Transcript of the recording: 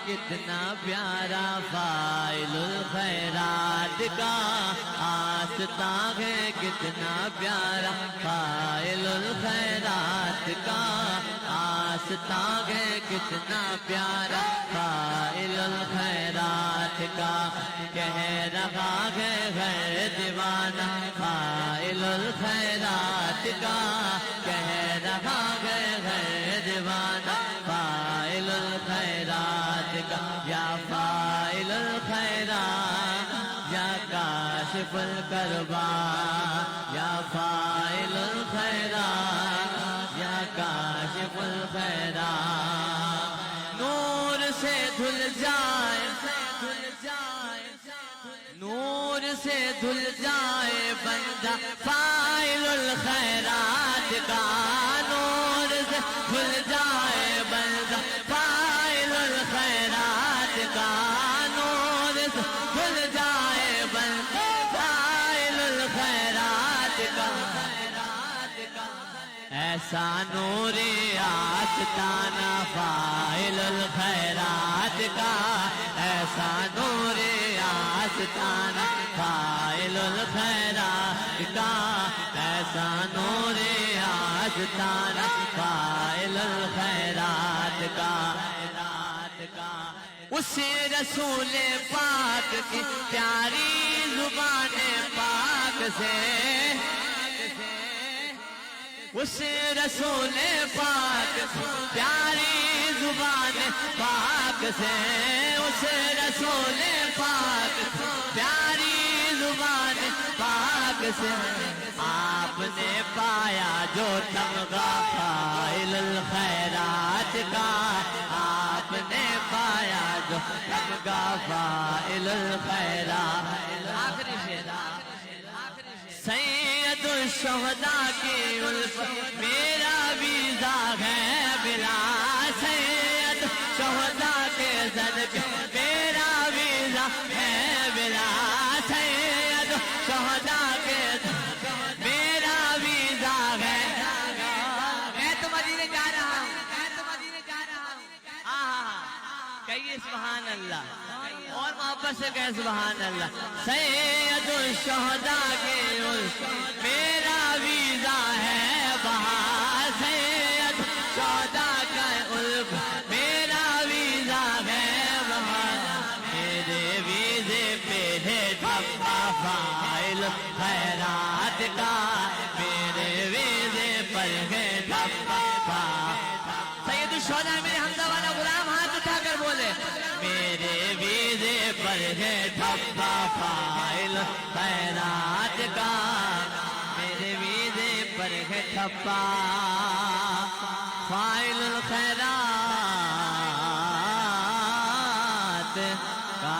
کتنا پیارا فاعل الخیرات کا آستاں ہے، کتنا پیارا فاعل الخیرات کا آستاں ہے، کتنا پیارا فاعل الخیرات کا کہہ رہا ہے غیر دیوانہ فاعل الخیرات کا کہہ رہا ہے غیر دیوانہ فاعل الخیرات کا یا فاعل الخیرات یا کاشف الکربا یا فاعل الخیرات یا کاشف الخیرات نور سے دھل جائے نور سے دھل جائے بندہ فاعل الخیرات کا نور سے دھل جائے بندہ فاعل الخیرات کا نور سے دھل جائے بندہ فاعل الخیرات کا ایسا نور آستانہ فاعل الخیرات کا ایسا نور آستانہ فاعل الخیرات کا ایسا نور آستانہ فاعل الخیرات کا اس رسول پاک کی پیاری زبان پاک سے اس رسول پاک پیاری زبان پاک سے اس رسول پاک پیاری زبان پاک سے آپ نے پایا جو تمغہ فاعل الخیرات کا آپ نے پایا جو تمغہ فاعل الخیرات آخری شعر سید الشہداء کی الفت میرا ویزا ہے بلا سید شہداء کے صدقے میرا ویزا ہے بلا سید شہداء کے میرا ویزا ہے میں تو مدینے جا رہا ہوں کہیے سبحان اللہ اور محبت سے کہے سبحان اللہ سید الشہداء کے الف میرا ویزا ہے بہار سید شہداء کا الف میرا ویزا ہے بہار میرے ویزے پہ ہے ٹھپا فاعل خیرات کا میرے ویزے پر ہے ٹھپا سید الشہداء میرے حمزہ والا غلام ہاتھ اٹھا کر بولے میرے ویزے پر ہے ٹھپا فاعل خیرات کا میرے ویزے پر ہے ٹھپا فاعل الخیرات کا